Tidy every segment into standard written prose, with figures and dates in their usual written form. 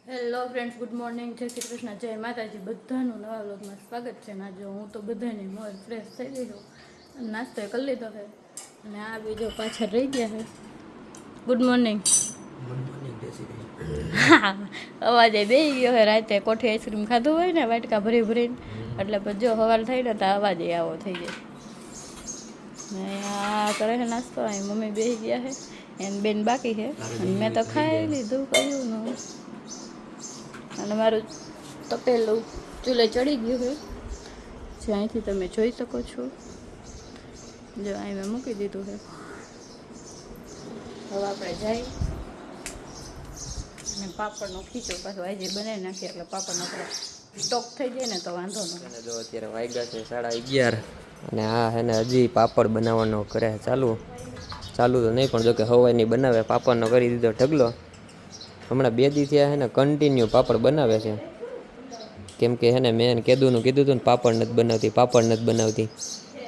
Hello friends, good morning, જય શ્રી કૃષ્ણ, જય માતાજી. બધાનું નવા વ્લોગમાં સ્વાગત છે. ના જો હું તો બધાની મોર ફ્રેશ થઈ ગઈ છું અને નાસ્તો કરી લીધો છે અને આ બીજો પાછળ રહી ગયા છે. Good morning. હા, અવાજે બે ગયો હોય. રાતે કોઠી આઈસ્ક્રીમ ખાધું હોય ને વાટકા ભરી ભરીને, એટલે પછી જો સવાર થઈ ને તો અવાજ આવો થઈ જાય. ને આ કરે છે નાસ્તો, અહીં મમ્મી બેસી ગયા છે, એને બેન બાકી છે અને મેં તો ખાઈ લીધું કહ્યું ને. અને મારું તપેલું ચૂલે ચડી ગયું છે, જે અહીંથી તમે જોઈ શકો છો. જો અહીં મેં મૂકી દીધું છે. હવે આપણે જઈ અને પાપડનો ખીચો પાછો આજે બનાવી નાખીએ, એટલે પાપડનો આપણે સ્ટોક થઈ જાય ને તો વાંધો નહીં. જો અત્યારે વાગ્યા છે 11:30 અને આ હે ને હજી પાપડ બનાવવાનો કરે ચાલુ તો નહીં, પણ જો કે હવાઈની બનાવે. પાપડનો કરી દીધો ઢગલો. હમણાં 2 દી થયા હે ને કન્ટિન્યુ પાપડ બનાવે છે, કેમ કે હે ને મેં કીધું હતું ને પાપડ નથી બનાવતી.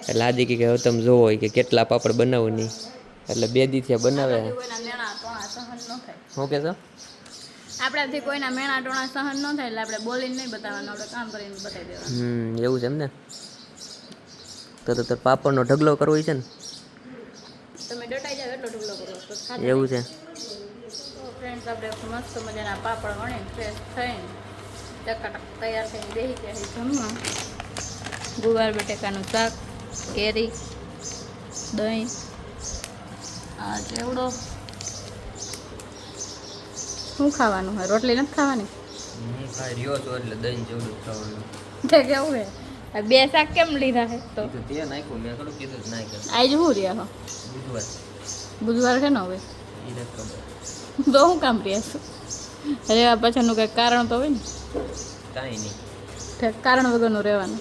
એટલે આજે કે હવે તમે જોવો કે કેટલા પાપડ બનાવું નહીં, એટલે 2 દી થયા બનાવે. શું કહેશો? આપણાથી કોઈના મેણા ટોણા સહન ન થાય, એટલે આપણે બોલીને નહીં બતાવવાનું, આપણે કામ કરીને બતાવી દેવાનું. એવું છે એમ ને? તો પાપડનો ઢગલો કરવો છે ને? તમે ડટાઈ જાવ એટલો ઢગલો કરો તો એવું છે. ફ્રેન્ડ્સ, આપણે મસ્ત મજાના પાપડ વણીને ફ્રેશ થઈને ચકાટક તૈયાર થઈને બેસી ગયા છે જમવા. ગુવાર બટેકાનું શાક, કેરી, દહીં, આ ચેવડો. શું ખાવાનું હોય? રોટલી નથી ખાવાની? હું ખાઈ રહ્યો છું એટલે દહીં જેવડું ખાવાનું. તે કેવું છે? આ 2 શાક કેમ લીધા છે? તો તે નાખ્યું, મેં થોડું કીધું જ નાખ્યું. આજ શું રહ્યા હો? બુધવાર છે ને હવે? તો શું કામ રહ્યા છું? રહેવા પાછળનું કંઈક કારણ તો હોય ને? કાંઈ નહીં, કારણ વગરનું રહેવાનું.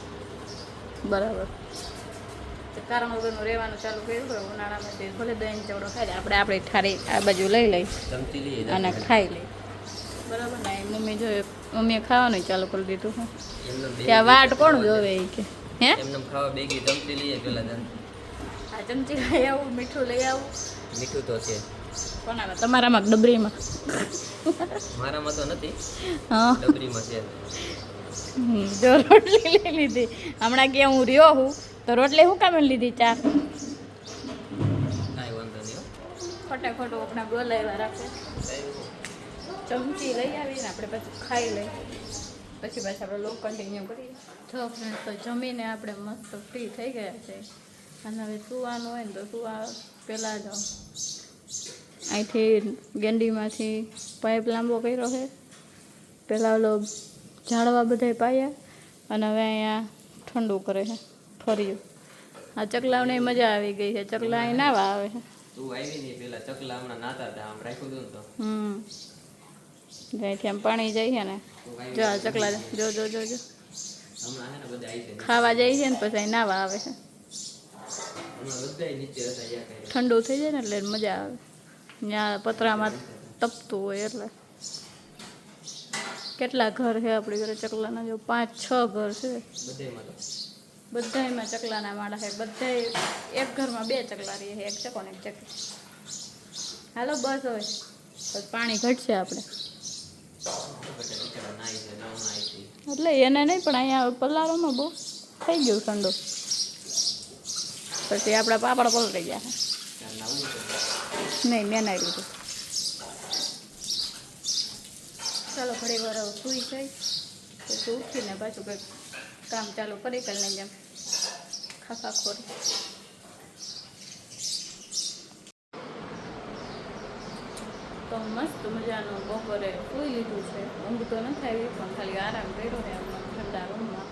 બરાબર. કારણ વગરનું રહેવાનું ચાલુ કર્યું હોય ઉનાળામાં. તે ભલે દહીં ચવડો ખાઈ આપણે ઠારી આ બાજુ લઈ લઈ અને ખાઈ લઈ. બરાબર ને? મમ્મીએ ખાવાનું ચાલુ કરી દીધું. હું ત્યાં વાટ કોણ જોવે એ કે હે એમને ખાવા બેગી ચમચી લઈએ પેલા. આ ચમચી લઈ આવું, મીઠું લઈ આવું. મીઠું તો છે કોનામાં? તમારામાં ડબરીમાં? મારામાં તો નથી, હા, ડબરીમાં છે. જો રોટલી લઈ લીધી હમણાં કે હું રહ્યો હું, તો રોટલી શું કામ લીધી? 4 કાંઈ વાંધો નહીં. ખોટે ખોટું આપણા બોલાવ્યા રાખે. ચમચી લઈ આવીને આપણે પછી ખાઈ લઈ, પછી પાછા આપણે લોક કન્ટિન્યુ કરીએ. જો ફ્રેન્ડ, તો જમીને આપણે મસ્ત ફ્રી થઈ ગયા છે અને હવે સુવાનું હોય ને તો સુવા પહેલાં જ અહીંથી ગેંડીમાંથી પાઇપ લાંબો કર્યો છે. પહેલાં ઓલો ઝાડવા બધા પાયા અને હવે અહીંયા ઠંડુ કરે છે ફર્યું. આ ચકલાઓને મજા આવી ગઈ છે. ચકલા અહીં નાવા આવે છે. તું આવી નહીં પેલા ચકલા હમણાં નાતા હતા, આમ રાખ્યું હતું ને તો જ્યાંથી આમ પાણી જાય છે ને, જો આ ચકલા જો જો જો જો હમણાં હે ને બધા આવી છે ખાવા જાય છે ને પછી અહીં નાવા આવે છે. હમણાં બધા નીચે હતા. ઠંડુ થઈ જાય ને એટલે મજા આવે. ત્યાં પતરામાં તપતું હોય એટલે. કેટલા ઘર છે આપણી ઘરે ચકલાના? જો 5-6 ઘર છે. બધામાં ચકલાના માળા છે. બધા એક ઘરમાં 2 ચકલા રહીએ, એક ચકો ને એક ચકી. હાલો બસ હવે પાણી ઘટશે આપણે. એટલે એને નહીં, પણ અહીંયા પલાળોમાં બહુ થઈ ગયું ઠંડુ. પછી આપણા પાપડ પલળી ગયા છે. નહીં, મેં નાઈ લીધું. ચાલો ઘણી વાર સૂઈ જાય પછી ઉઠીને પાછું કંઈક કામ ચાલુ કરી કરીને જેમ ખાખા ખોરી. તો મસ્ત મજાનું બપોરે સૂઈ લીધું છે. ઊંઘ તો નથી આવી, પણ ખાલી આરામ કર્યો છે એમનો ઠંડા રૂમમાં.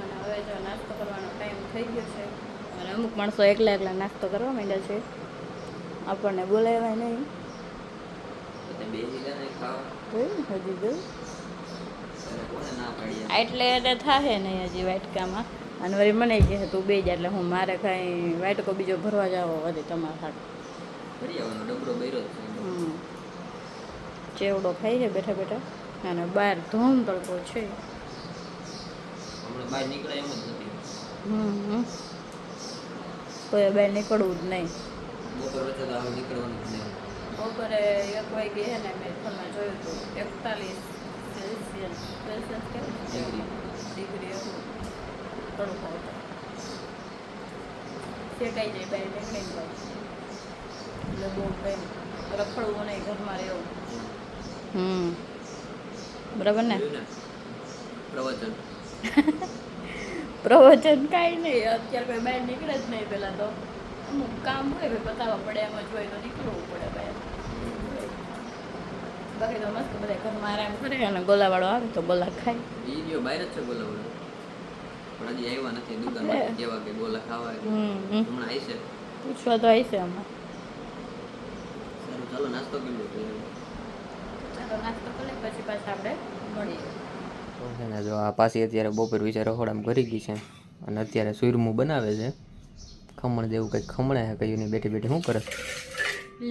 અને હવે જો નાસ્તો કરવાનો ટાઈમ થઈ ગયો છે અને અમુક માણસો એકલા નાસ્તો કરવા માંડ્યા છે. આપણને બોલાવ્યા નહીં. હજી જો એટલે થાશે નહીં હજી વાટકામાં. અને વળી મને કહે તું બે જા, એટલે હું મારે કાંઈ વાટકો બીજો ભરવા જાવ વધી તમારા સાથે. ચેવડો ખાઈ છે બેઠા બેઠા અને બહાર ધૂમ તડકો છે. કોઈ બહાર નીકળવું જ નહીં. બપોરે 1 વાગે છે ને મેં ફોનમાં જોયું હતું 41 સેલ્સિયસ કેવું ડિગ્રી હતું થોડુંક આવતું શેકાઈ જાય બહાર નીકળીને પાછું એટલે બહુ કંઈ રખડવું નહીં ઘરમાં રહેવું બરાબર ને પ્રવચન પ્રવચન કાંઈ નહીં અત્યારે કોઈ બહાર નીકળે જ નહીં પહેલાં તો અમુક કામ હોય ભાઈ બતાવવા પડે એમ જ હોય તો નીકળવું પડે બહાર બાકી તો મસ્ત બધા ઘરમાં આરામ કરે અને ગોલાવાળો આવે તો ગોલા ખાય ઈ રહ્યો બહાર જ છે બોલાવડો પણ હજી આવ્યા નથી દુકાનમાં કેવા કે ગોલા ખાવા હમણાં આવશે પૂછવા તો આવશે આમાં સારું ચાલો નાસ્તો કરી લો ચાલો નાસ્તો કરી પછી પાછા આપણે મળીએ તો છે ને જો આ પાછી અત્યારે બપોર વિશે રખોડામાં કરી ગઈ છે અને અત્યારે સુરમું બનાવે છે ખમણ જેવું કંઈક ખમણે છે કયું નહીં બેઠી બેઠી શું કરે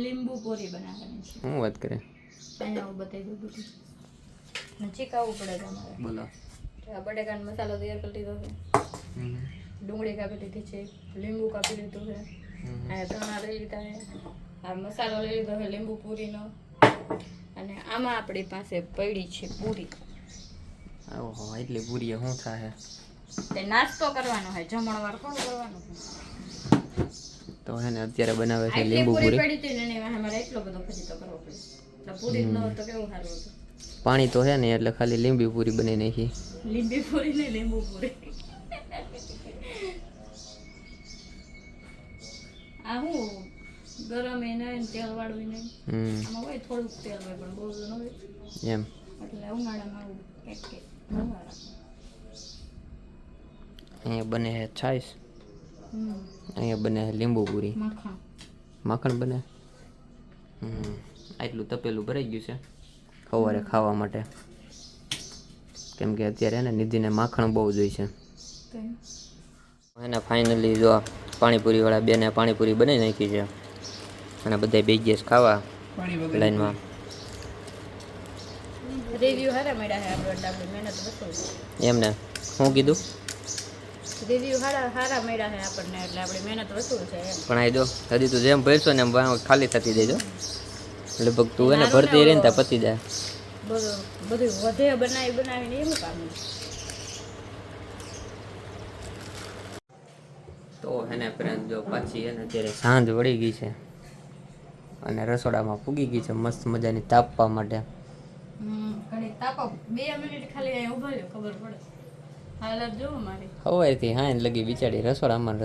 લીંબુ પૂરી બનાવવાની છે શું વાત કરે અહીંયા હું બતાવી દઉં બધું ચીકાવવું પડે તમારે બોલો આ બટેકાનો મસાલો તૈયાર કરી લીધો છે ડુંગળી કાપી લીધી છે લીંબુ કાપી લીધું છે આ ધાણા લઈ લીધા છે આ મસાલો લઈ લીધો છે લીંબુ પૂરીનો અને આમાં આપણી પાસે પડી છે પૂરી ઓહો એટલી પૂરી શું થાય તે નાસ્તો કરવાનો હોય જમણવાર થોડું કરવાનું તો હે ને અત્યારે બનાવે છે આટલી લીંબુ પૂરી પૂરી પડી હતી ને એની વાહે મારે એટલો બધો પછી તો કરવો પડે એટલે પૂરી ન હોય તો કેવું સારું હતું પાણી તો હે ને એટલે ખાલી લીંબી પૂરી બની નાખી લીંબી પૂરી ને લીંબુ પૂરી આ હું ગરમ એ નહીં તેલ વાળું નહીં આમાં હોય થોડુંક તેલ હોય પણ બહુ ન હોય એમ એટલે ઉનાળામાં આવું કંઈક અહીંયા બને છે છાશ અહીંયા બને છે લીંબુ પૂરી મખણ માખણ બને આટલું તપેલું ભરાઈ ગયું છે સવારે ખાવા માટે કેમ કે અત્યારે એને નિધિને માખણ બહુ જોઈશે એને ફાઇનલી જો પાણીપુરીવાળા બેને પાણીપુરી બનાવી નાખી છે અને બધા બેગીસ ખાવા લાઈનમાં રિવ્યુ હારા મળ્યા છે આપણે એટલે આપણે મહેનત વસૂલ એમને શું કીધું રિવ્યુ હારા મળ્યા છે આપણને એટલે આપણી મહેનત વસૂલ છે એમ પણ આ જો હજી તું જેમ ભરશો ને એમ ખાલી થતી દેજો લગભગ તું એને ભરતી રહી ને ત્યાં પતી જાય બધું વધે બનાવીને એનું કામ તો એને ફ્રેન્ડ જો પાછી એને અત્યારે સાંજ વળી ગઈ છે અને રસોડામાં પૂગી ગઈ છે મસ્ત મજાની તાપવા માટે ઘડી તાપો 2 મિનિટ ખાલી અહીં ઉભા રહ્યો ખબર પડે હાલત જો મારી સવારથી હાંજ લગી બિચારી રસોડામાં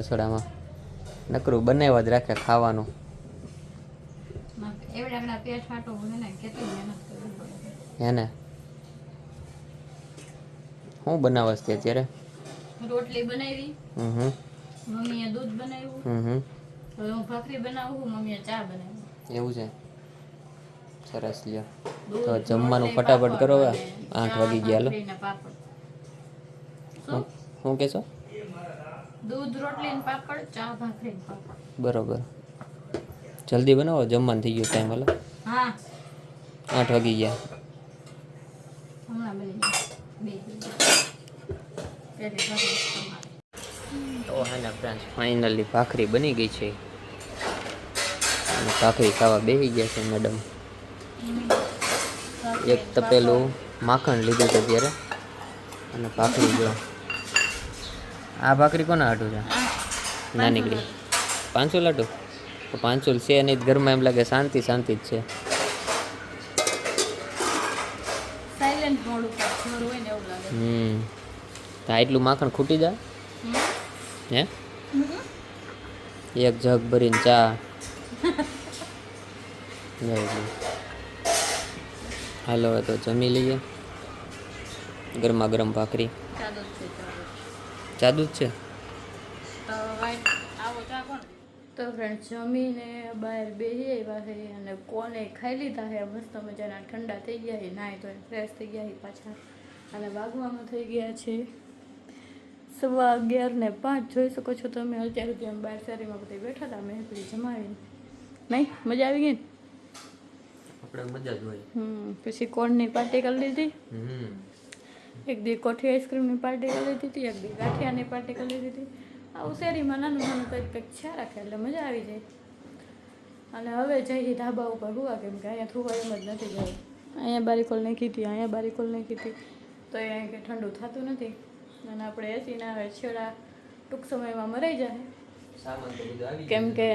નકરું બનાવ્યા જ રાખે ખાવાનું એવડા પેટ ફાટો હોય ને કેટલી મહેનત કરવી પડે એને શું બનાવસ તે અત્યારે રોટલી બનાવી હમ મમ્મીએ દૂધ બનાવ્યું હમ હવે હું ભાખરી બનાવું મમ્મીએ ચા બનાવી એવું છે સરસ લ્યો તો જમવાનું ફટાફટ કરો હવે 8 વાગી ગયા લો શું કહેશો દૂધ રોટલી ને પાપડ ચા ભાખરી ને પાપડ બરોબર જલ્દી બનાવો જમવાનું થઈ ગયું ટાઈમ હાલો હા 8 વાગી ગયા હમણાં બની તો હે ને ફ્રેન્ડ્સ ફાઇનલી ભાખરી બની ગઈ છે અને ભાખરી ખાવા બેસી ગયા છે મેડમ એક તપેલું માખણ લીધું છે ત્યારે અને ભાખરી જો આ ભાખરી કોના હાટું છે ના નીકળી 500 લાટુ તો 500 છે નહીં ઘરમાં એમ લાગે શાંતિ શાંતિ જ છે સાયલેન્ટ મોડ ઉપર છોડ હોય ને એવું લાગે તો આટલું માખણ ખૂટી જાય હે એક જગ ભરીને ચા હાલો હવે તો જમી લઈએ ગરમા ગરમ ભાખરી ચાદુ જ છે તો ફ્રેન્ડ જમીને બહાર બેસી આવ્યા છે અને કોને ખાઈ લીધા છે મસ્ત મજાના ઠંડા થઈ ગયા છે નાય તો ફ્રેશ થઈ ગયા છે પાછા અને વાગવામાં થઈ ગયા છે 11:05 જોઈ શકો છો તમે અત્યારે ત્યાં બહાર શેરીમાં બધા બેઠા હતા મહેફિલ જમાવીને નહીં મજા આવી ગઈ ને આપણે મજા જ હોય પછી કોર્નની પાર્ટી કરી લીધી એક દી કોઠી આઈસ્ક્રીમની પાર્ટી કરી લીધી હતી એક દી ગાંઠિયાની પાર્ટી કરી લીધી હતી આવું શેરીમાં નાનું નાનું કંઈક છે રાખે એટલે મજા આવી જાય અને હવે જઈએ ધાબા ઉપર હુવા કેમ કે અહીંયા થુવા એમ જ નથી જાય અહીંયા બારીકોલ નાખી હતી અહીંયા બારીકોલ નાખી હતી તો એ અહીં કંઈ ઠંડુ થતું નથી અને આપણે એસીના હવે છેડા ટૂંક સમયમાં મરાઈ જાય સામાન તો બધું આવી કેમ કે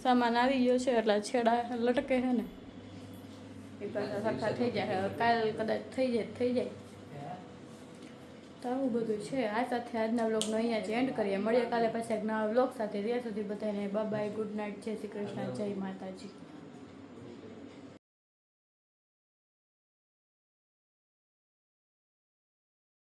સામાન આવી ગયો છે એટલે છેડા લટકે છે ને એ પાછા સરખા થઈ જાય હવે કાલ કદાચ થઈ જાય તો આવું બધું છે આ સાથે આજના વ્લોગનો અહીંયા જ એન્ડ કરીએ મળીએ કાલે પાછા એક નવા વ્લોગ સાથે ત્યાં સુધી બધાને બાય ગુડ નાઇટ જય શ્રી કૃષ્ણ જય માતાજી